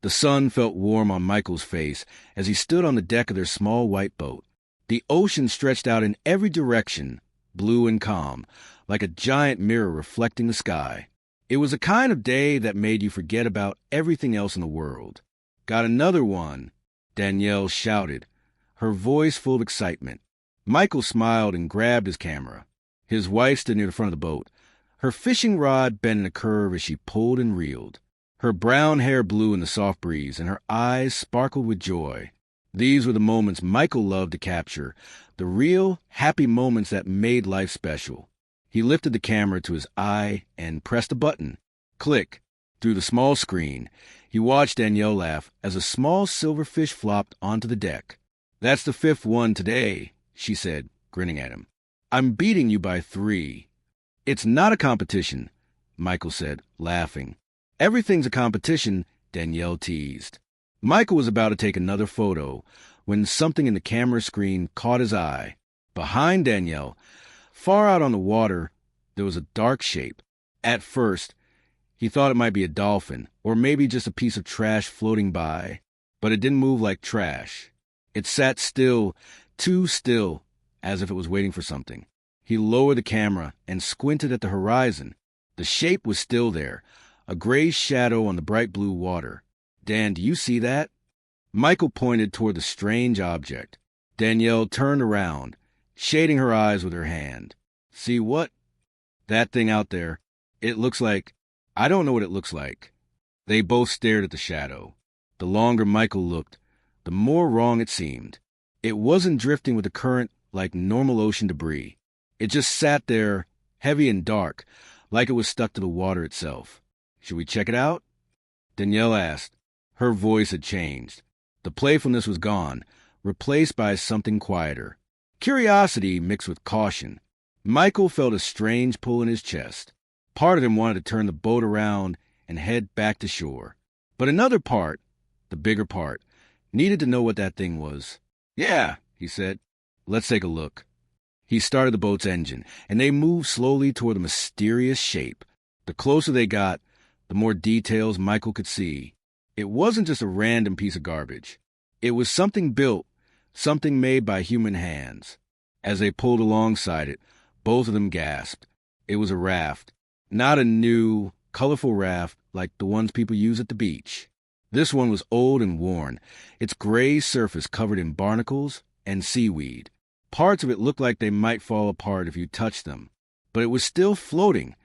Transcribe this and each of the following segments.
The sun felt warm on Michael's face as he stood on the deck of their small white boat. The ocean stretched out in every direction, blue and calm, like a giant mirror reflecting the sky. It was a kind of day that made you forget about everything else in the world. "Got another one," Danielle shouted, her voice full of excitement. Michael smiled and grabbed his camera. His wife stood near the front of the boat. Her fishing rod bent in a curve as she pulled and reeled. Her brown hair blew in the soft breeze, and her eyes sparkled with joy. These were the moments Michael loved to capture, the real, happy moments that made life special. He lifted the camera to his eye and pressed a button. Click. Through the small screen, he watched Danielle laugh as a small silverfish flopped onto the deck. "That's the fifth one today," she said, grinning at him. "I'm beating you by 3. "It's not a competition," Michael said, laughing. "Everything's a competition," Danielle teased. Michael was about to take another photo when something in the camera screen caught his eye. Behind Danielle, far out on the water, there was a dark shape. At first, he thought it might be a dolphin, or maybe just a piece of trash floating by. But it didn't move like trash. It sat still, too still, as if it was waiting for something. He lowered the camera and squinted at the horizon. The shape was still there, a gray shadow on the bright blue water. "Dan, do you see that?" Michael pointed toward the strange object. Danielle turned around, shading her eyes with her hand. "See what?" "That thing out there. It looks like... I don't know what it looks like." They both stared at the shadow. The longer Michael looked, the more wrong it seemed. It wasn't drifting with the current like normal ocean debris. It just sat there, heavy and dark, like it was stuck to the water itself. "Should we check it out?" Danielle asked. Her voice had changed. The playfulness was gone, replaced by something quieter. Curiosity mixed with caution. Michael felt a strange pull in his chest. Part of him wanted to turn the boat around and head back to shore. But another part, the bigger part, needed to know what that thing was. "Yeah," he said. "Let's take a look." He started the boat's engine, and they moved slowly toward the mysterious shape. The closer they got, the more details Michael could see. It wasn't just a random piece of garbage. It was something built, something made by human hands. As they pulled alongside it, both of them gasped. It was a raft. Not a new, colorful raft like the ones people use at the beach. This one was old and worn, its gray surface covered in barnacles and seaweed. Parts of it looked like they might fall apart if you touched them, but it was still floating,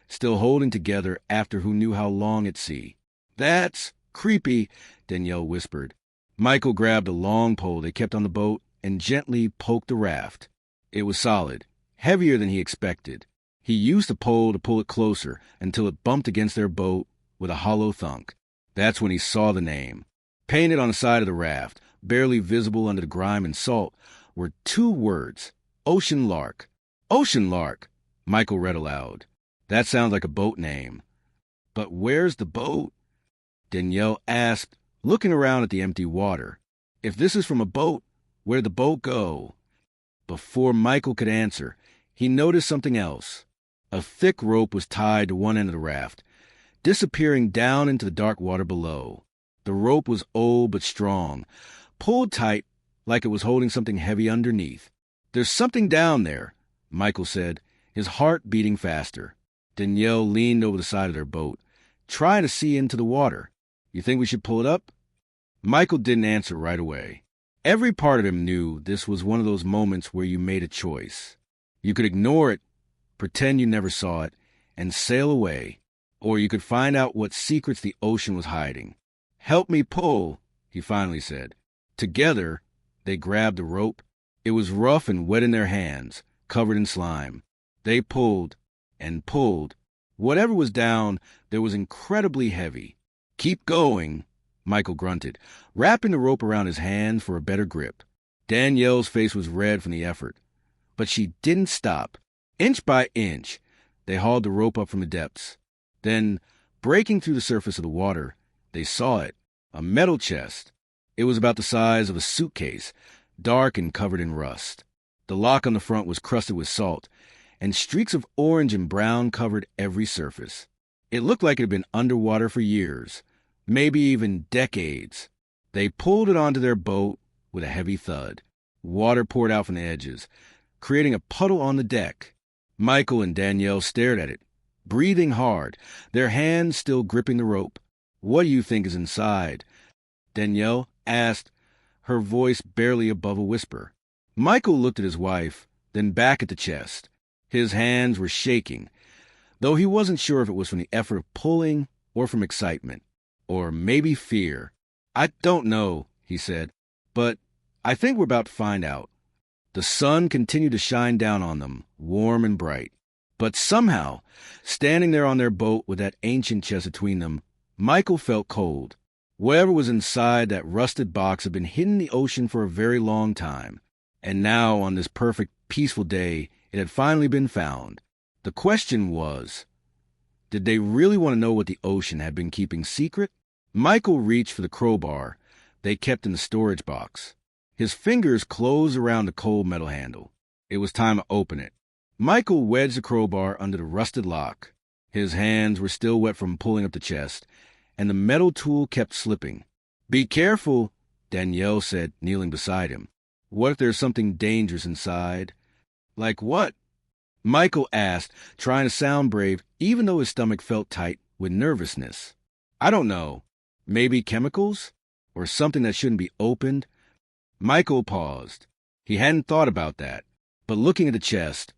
still holding together after who knew how long at sea. "That's creepy," Danielle whispered. Michael grabbed a long pole they kept on the boat and gently poked the raft. It was solid, heavier than he expected. He used the pole to pull it closer until it bumped against their boat with a hollow thunk. That's when he saw the name. Painted on the side of the raft, barely visible under the grime and salt, were 2 words, Ocean Lark. "Ocean Lark," Michael read aloud. "That sounds like a boat name." "But where's the boat?" Danielle asked, looking around at the empty water. "If this is from a boat, where'd the boat go?" Before Michael could answer, he noticed something else. A thick rope was tied to one end of the raft, disappearing down into the dark water below. The rope was old but strong, pulled tight like it was holding something heavy underneath. "There's something down there," Michael said, his heart beating faster. Danielle leaned over the side of their boat, trying to see into the water. "You think we should pull it up?" Michael didn't answer right away. Every part of him knew this was one of those moments where you made a choice. You could ignore it, pretend you never saw it, and sail away, or you could find out what secrets the ocean was hiding. "Help me pull," he finally said. Together, they grabbed the rope. It was rough and wet in their hands, covered in slime. They pulled and pulled. Whatever was down there was incredibly heavy. "Keep going," Michael grunted, wrapping the rope around his hand for a better grip. Danielle's face was red from the effort, but she didn't stop. Inch by inch, they hauled the rope up from the depths. Then, breaking through the surface of the water, they saw it, a metal chest. It was about the size of a suitcase, dark and covered in rust. The lock on the front was crusted with salt, and streaks of orange and brown covered every surface. It looked like it had been underwater for years, maybe even decades. They pulled it onto their boat with a heavy thud. Water poured out from the edges, creating a puddle on the deck. Michael and Danielle stared at it, breathing hard, their hands still gripping the rope. "What do you think is inside?" Danielle asked, her voice barely above a whisper. Michael looked at his wife, then back at the chest. His hands were shaking, though he wasn't sure if it was from the effort of pulling or from excitement, or maybe fear. "I don't know," he said, "but I think we're about to find out." The sun continued to shine down on them, warm and bright. But somehow, standing there on their boat with that ancient chest between them, Michael felt cold. Whatever was inside that rusted box had been hidden in the ocean for a very long time. And now, on this perfect, peaceful day, it had finally been found. The question was, did they really want to know what the ocean had been keeping secret? Michael reached for the crowbar they kept in the storage box. His fingers closed around the cold metal handle. It was time to open it. Michael wedged the crowbar under the rusted lock. His hands were still wet from pulling up the chest, and the metal tool kept slipping. "Be careful," Danielle said, kneeling beside him. "What if there's something dangerous inside?" "Like what?" Michael asked, trying to sound brave, even though his stomach felt tight with nervousness. "I don't know. Maybe chemicals? Or something that shouldn't be opened?" Michael paused. He hadn't thought about that, but looking at the chest,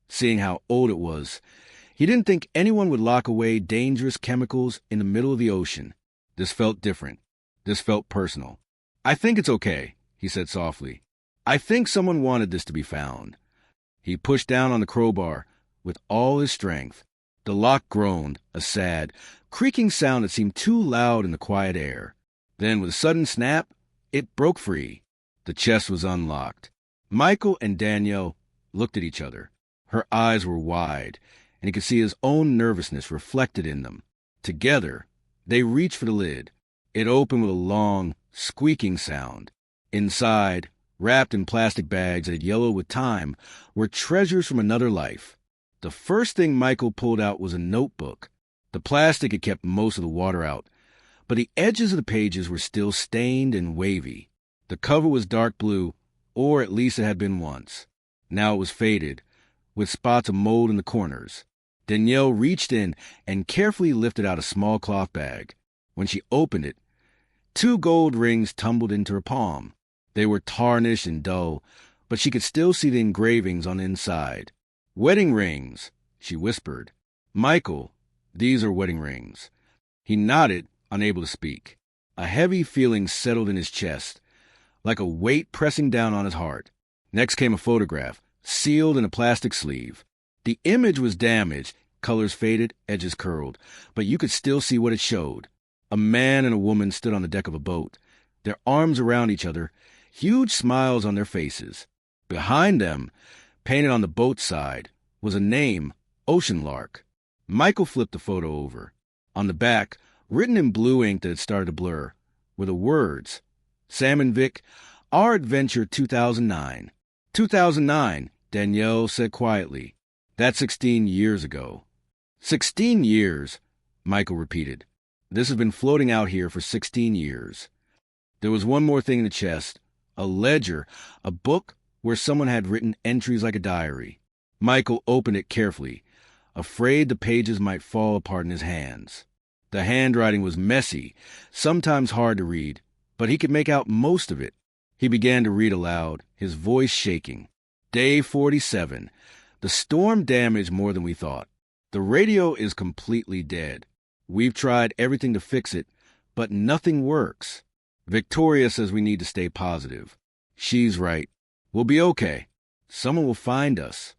seeing how old it was, he didn't think anyone would lock away dangerous chemicals in the middle of the ocean. This felt different. This felt personal. "I think it's okay," he said softly. "I think someone wanted this to be found." He pushed down on the crowbar with all his strength. The lock groaned, a sad, creaking sound that seemed too loud in the quiet air. Then, with a sudden snap, it broke free. The chest was unlocked. Michael and Danielle looked at each other. Her eyes were wide, and he could see his own nervousness reflected in them. Together, they reached for the lid. It opened with a long, squeaking sound. Inside, wrapped in plastic bags that had yellowed with time, were treasures from another life. The first thing Michael pulled out was a notebook. The plastic had kept most of the water out, but the edges of the pages were still stained and wavy. The cover was dark blue, or at least it had been once. Now it was faded, with spots of mold in the corners. Danielle reached in and carefully lifted out a small cloth bag. When she opened it, 2 gold rings tumbled into her palm. They were tarnished and dull, but she could still see the engravings on the inside. "Wedding rings," she whispered. "Michael, these are wedding rings." He nodded, unable to speak. A heavy feeling settled in his chest, like a weight pressing down on his heart. Next came a photograph, sealed in a plastic sleeve. The image was damaged, colors faded, edges curled, but you could still see what it showed. A man and a woman stood on the deck of a boat, their arms around each other, huge smiles on their faces. Behind them, painted on the boat's side, was a name, Ocean Lark. Michael flipped the photo over. On the back, written in blue ink that had started to blur, were the words, "Sam and Vic, our adventure 2009. 2009, Danielle said quietly. "That's 16 years ago." 16 years, Michael repeated. "This has been floating out here for 16 years. There was one more thing in the chest, a ledger, a book where someone had written entries like a diary. Michael opened it carefully, afraid the pages might fall apart in his hands. The handwriting was messy, sometimes hard to read, but he could make out most of it. He began to read aloud, his voice shaking. "Day 47. The storm damaged more than we thought. The radio is completely dead. We've tried everything to fix it, but nothing works. Victoria says we need to stay positive. She's right. We'll be okay. Someone will find us."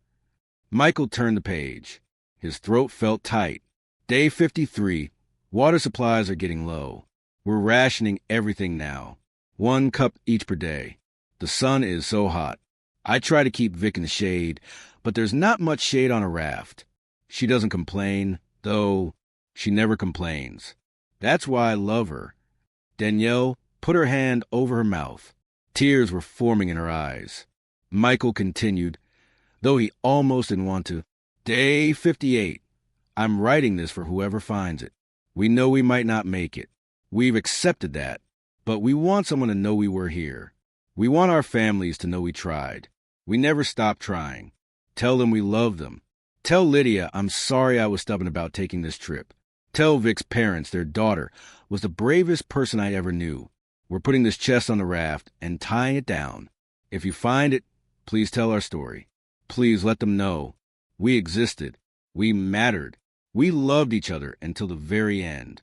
Michael turned the page. His throat felt tight. "Day 53. Water supplies are getting low. We're rationing everything now. 1 cup each per day. The sun is so hot. I try to keep Vic in the shade, but there's not much shade on a raft. She doesn't complain, though she never complains. That's why I love her." Danielle put her hand over her mouth. Tears were forming in her eyes. Michael continued, though he almost didn't want to. "Day 58. I'm writing this for whoever finds it. We know we might not make it. We've accepted that. But we want someone to know we were here. We want our families to know we tried. We never stopped trying. Tell them we love them. Tell Lydia I'm sorry I was stubborn about taking this trip. Tell Vic's parents their daughter was the bravest person I ever knew. We're putting this chest on the raft and tying it down. If you find it, please tell our story. Please let them know. We existed. We mattered. We loved each other until the very end.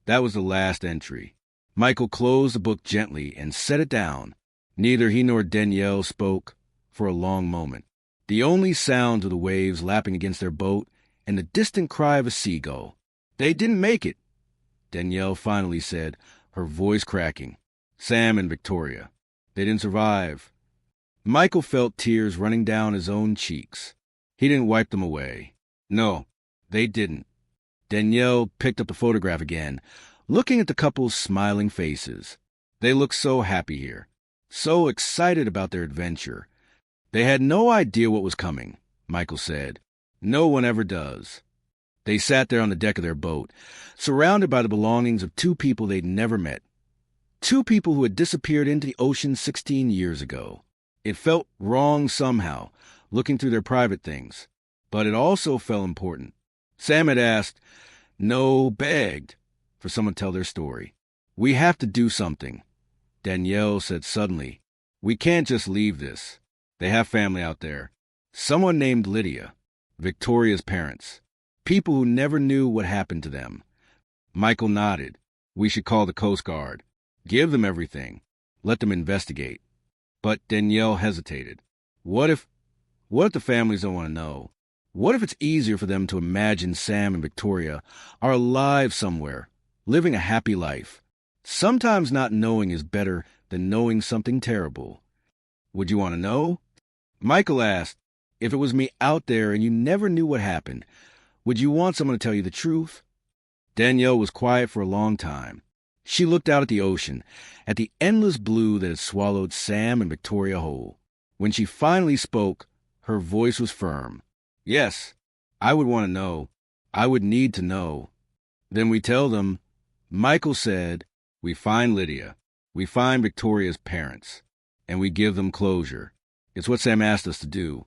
That was the last entry. Michael closed the book gently and set it down. Neither he nor Danielle spoke for a long moment. The only sound of the waves lapping against their boat and the distant cry of a seagull. They didn't make it, Danielle finally said, her voice cracking. Sam and Victoria. They didn't survive. Michael felt tears running down his own cheeks. He didn't wipe them away. No, they didn't. Danielle picked up the photograph again, looking at the couple's smiling faces. They looked so happy here, so excited about their adventure. They had no idea what was coming, Michael said. No one ever does. They sat there on the deck of their boat, surrounded by the belongings of two people they'd never met. Two people who had disappeared into the ocean 16 years ago. It felt wrong somehow, looking through their private things. But it also felt important. Sam had asked, no, begged, for someone to tell their story. We have to do something. Danielle said suddenly, we can't just leave this. They have family out there. Someone named Lydia, Victoria's parents. People who never knew what happened to them. Michael nodded. We should call the Coast Guard. Give them everything. Let them investigate. But Danielle hesitated. What if the families don't want to know? What if it's easier for them to imagine Sam and Victoria are alive somewhere, living a happy life? Sometimes not knowing is better than knowing something terrible. Would you want to know? Michael asked, if it was me out there and you never knew what happened, would you want someone to tell you the truth? Danielle was quiet for a long time. She looked out at the ocean, at the endless blue that had swallowed Sam and Victoria whole. When she finally spoke, her voice was firm. Yes, I would want to know. I would need to know. Then we tell them, Michael said, we find Lydia. We find Victoria's parents. And we give them closure. It's what Sam asked us to do.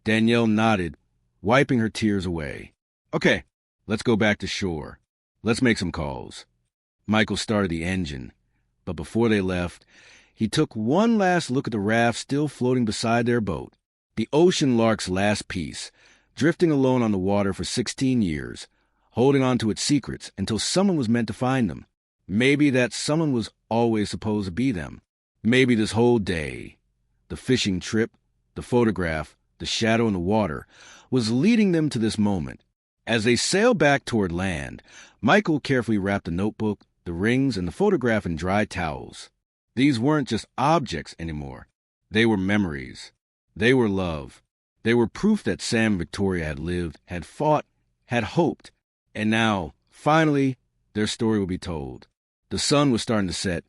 Danielle nodded, wiping her tears away. Okay, let's go back to shore. Let's make some calls. Michael started the engine, but before they left, he took one last look at the raft still floating beside their boat. The ocean lark's last piece, drifting alone on the water for 16 years, holding on to its secrets until someone was meant to find them. Maybe that someone was always supposed to be them. Maybe this whole day, the fishing trip, the photograph, the shadow in the water, was leading them to this moment. As they sailed back toward land, Michael carefully wrapped the notebook, the rings, and the photograph in dry towels. These weren't just objects anymore. They were memories. They were love. They were proof that Sam and Victoria had lived, had fought, had hoped. And now, finally, their story would be told. The sun was starting to set,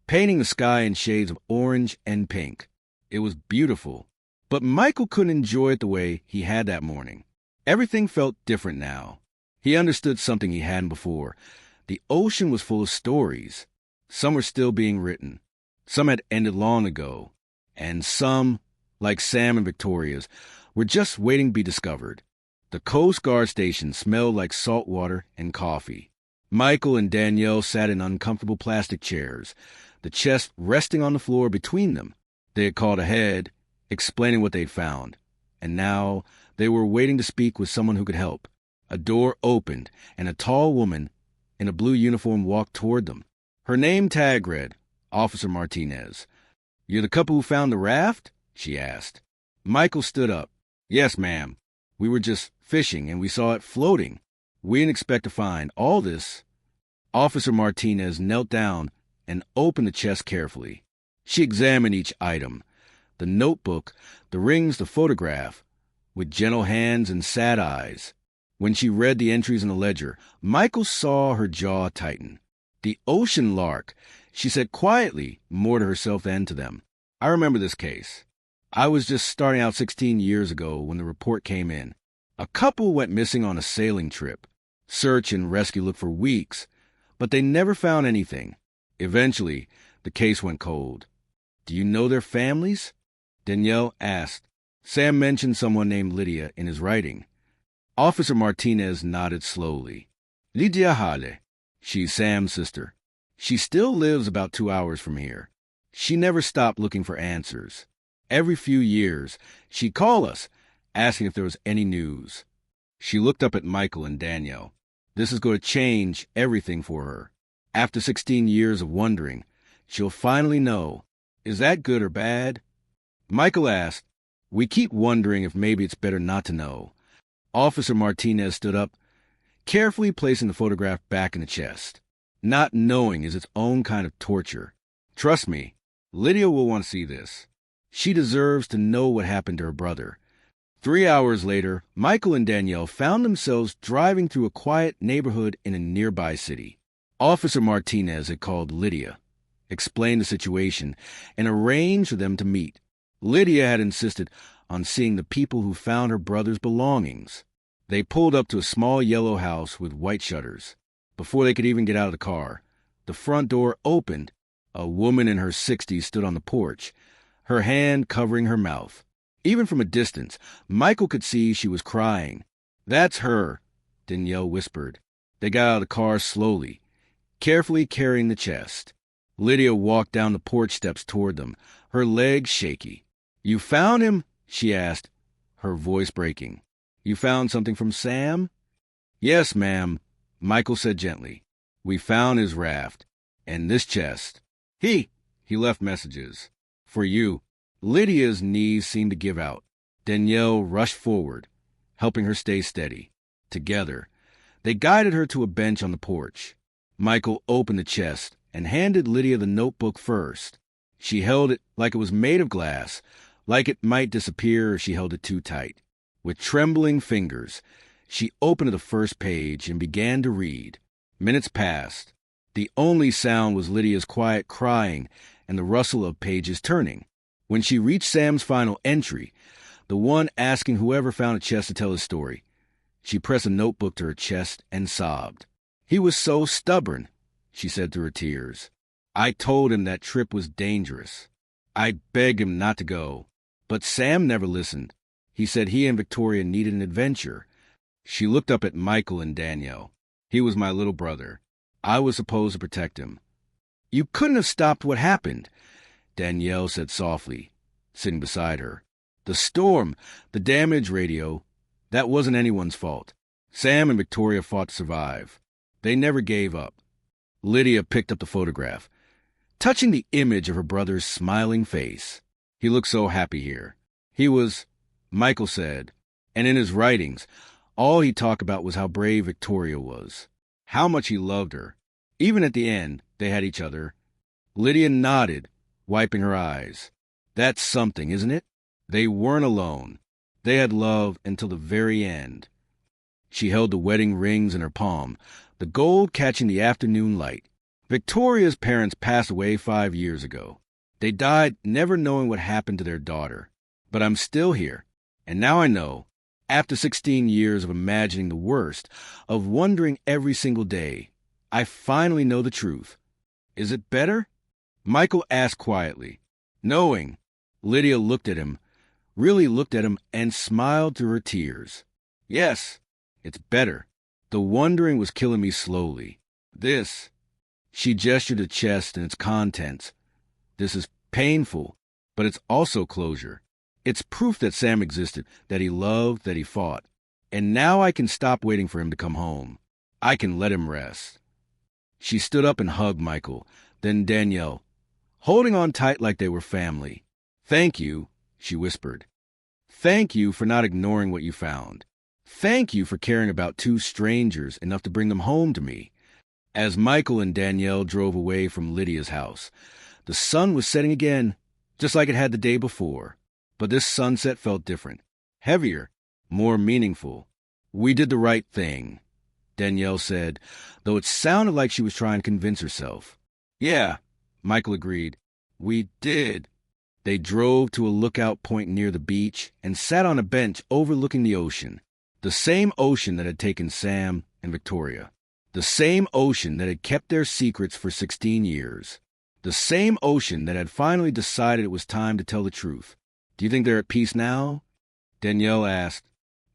painting the sky in shades of orange and pink. It was beautiful. But Michael couldn't enjoy it the way he had that morning. Everything felt different now. He understood something he hadn't before. The ocean was full of stories. Some were still being written. Some had ended long ago. And some, like Sam and Victoria's, were just waiting to be discovered. The Coast Guard station smelled like salt water and coffee. Michael and Danielle sat in uncomfortable plastic chairs, the chest resting on the floor between them. They had called ahead, explaining what they'd found. And now they were waiting to speak with someone who could help. A door opened, and a tall woman in a blue uniform walked toward them. Her name tag read, Officer Martinez. You're the couple who found the raft? She asked. Michael stood up. Yes, ma'am. We were just fishing, and we saw it floating. We didn't expect to find all this. Officer Martinez knelt down and opened the chest carefully. She examined each item, the notebook, the rings, the photograph, with gentle hands and sad eyes. When she read the entries in the ledger, Michael saw her jaw tighten. The ocean lark, she said quietly, more to herself than to them. I remember this case. I was just starting out 16 years ago when the report came in. A couple went missing on a sailing trip. Search and rescue looked for weeks. but they never found anything. Eventually, the case went cold. Do you know their families? Danielle asked. Sam mentioned someone named Lydia in his writing. Officer Martinez nodded slowly. Lydia Hale. She's Sam's sister. She still lives about 2 hours from here. She never stopped looking for answers. Every few years, she'd call us, asking if there was any news. She looked up at Michael and Danielle. This is going to change everything for her. After 16 years of wondering, she'll finally know. Is that good or bad? Michael asked, We keep wondering if maybe it's better not to know. Officer Martinez stood up, carefully placing the photograph back in the chest. Not knowing is its own kind of torture. Trust me, Lydia will want to see this. She deserves to know what happened to her brother. 3 hours later, Michael and Danielle found themselves driving through a quiet neighborhood in a nearby city. Officer Martinez had called Lydia, explained the situation, and arranged for them to meet. Lydia had insisted on seeing the people who found her brother's belongings. They pulled up to a small yellow house with white shutters. Before they could even get out of the car, the front door opened. A woman in her 60s stood on the porch, her hand covering her mouth. Even from a distance, Michael could see she was crying. That's her, Danielle whispered. They got out of the car slowly, carefully carrying the chest. Lydia walked down the porch steps toward them, her legs shaky. You found him? She asked, her voice breaking. You found something from Sam? Yes, ma'am, Michael said gently. We found his raft, and this chest. He left messages. For you. Lydia's knees seemed to give out. Danielle rushed forward, helping her stay steady. Together, they guided her to a bench on the porch. Michael opened the chest and handed Lydia the notebook first. She held it like it was made of glass, like it might disappear if she held it too tight. With trembling fingers, she opened the first page and began to read. Minutes passed. The only sound was Lydia's quiet crying and the rustle of pages turning. When she reached Sam's final entry, the one asking whoever found a chest to tell his story, she pressed a notebook to her chest and sobbed. He was so stubborn, she said through her tears. I told him that trip was dangerous. I begged him not to go. But Sam never listened. He said he and Victoria needed an adventure. She looked up at Michael and Danielle. He was my little brother. I was supposed to protect him. You couldn't have stopped what happened, Danielle said softly, sitting beside her. The storm, the damaged radio, that wasn't anyone's fault. Sam and Victoria fought to survive. They never gave up. Lydia picked up the photograph, touching the image of her brother's smiling face. He looked so happy here. He was, Michael said, and in his writings, all he talked about was how brave Victoria was, how much he loved her. Even at the end, they had each other. Lydia nodded, wiping her eyes. That's something, isn't it? They weren't alone. They had love until the very end. She held the wedding rings in her palm, the gold catching the afternoon light. Victoria's parents passed away 5 years ago. They died never knowing what happened to their daughter. But I'm still here, and now I know, after 16 years of imagining the worst, of wondering every single day, I finally know the truth. Is it better? Michael asked quietly. Knowing, Lydia looked at him, really looked at him, and smiled through her tears. Yes, it's better. The wondering was killing me slowly. This, she gestured the chest and its contents. This is painful, but it's also closure. It's proof that Sam existed, that he loved, that he fought. And now I can stop waiting for him to come home. I can let him rest. She stood up and hugged Michael, then Danielle, holding on tight like they were family. Thank you, she whispered. Thank you for not ignoring what you found. Thank you for caring about 2 strangers enough to bring them home to me. As Michael and Danielle drove away from Lydia's house, the sun was setting again, just like it had the day before. But this sunset felt different, heavier, more meaningful. We did the right thing, Danielle said, though it sounded like she was trying to convince herself. Yeah, Michael agreed. We did. They drove to a lookout point near the beach and sat on a bench overlooking the ocean, the same ocean that had taken Sam and Victoria. The same ocean that had kept their secrets for 16 years. The same ocean that had finally decided it was time to tell the truth. Do you think they're at peace now? Danielle asked.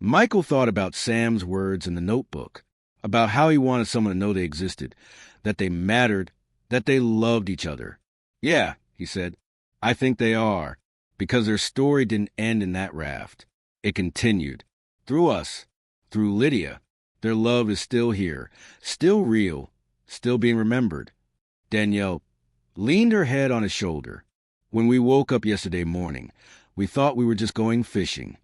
Michael thought about Sam's words in the notebook, about how he wanted someone to know they existed, that they mattered, that they loved each other. Yeah, he said, I think they are, because their story didn't end in that raft. It continued. Through us, through Lydia. Their love is still here, still real, still being remembered. Danielle leaned her head on his shoulder. When we woke up yesterday morning, we thought we were just going fishing.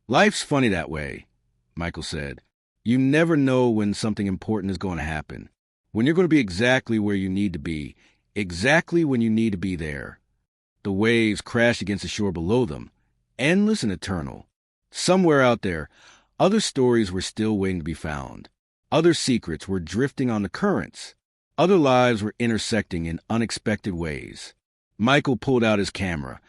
Life's funny that way, Michael said. You never know when something important is going to happen, when you're going to be exactly where you need to be, exactly when you need to be there. The waves crashed against the shore below them, endless and eternal. Somewhere out there, other stories were still waiting to be found. Other secrets were drifting on the currents. Other lives were intersecting in unexpected ways. Michael pulled out his camera,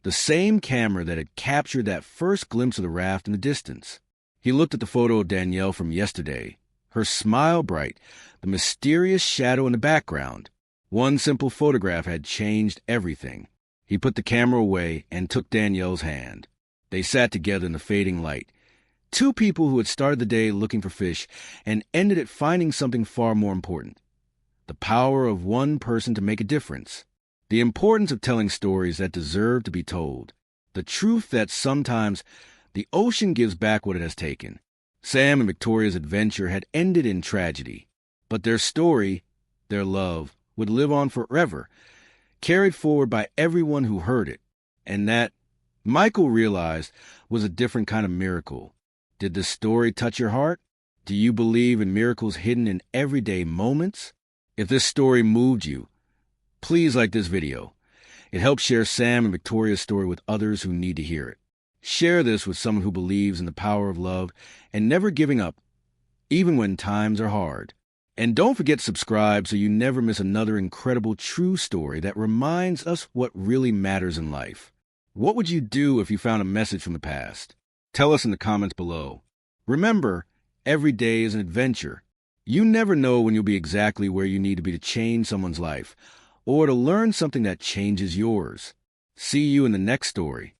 the same camera that had captured that first glimpse of the raft in the distance. He looked at the photo of Danielle from yesterday, her smile bright, the mysterious shadow in the background. One simple photograph had changed everything. He put the camera away and took Danielle's hand. They sat together in the fading light. Two people who had started the day looking for fish and ended it finding something far more important. The power of one person to make a difference. The importance of telling stories that deserve to be told. The truth that sometimes the ocean gives back what it has taken. Sam and Victoria's adventure had ended in tragedy, but their story, their love, would live on forever, carried forward by everyone who heard it. And that, Michael realized, was a different kind of miracle. Did this story touch your heart? Do you believe in miracles hidden in everyday moments? If this story moved you, please like this video. It helps share Sam and Victoria's story with others who need to hear it. Share this with someone who believes in the power of love and never giving up, even when times are hard. And don't forget to subscribe so you never miss another incredible true story that reminds us what really matters in life. What would you do if you found a message from the past? Tell us in the comments below. Remember, every day is an adventure. You never know when you'll be exactly where you need to be to change someone's life, or to learn something that changes yours. See you in the next story.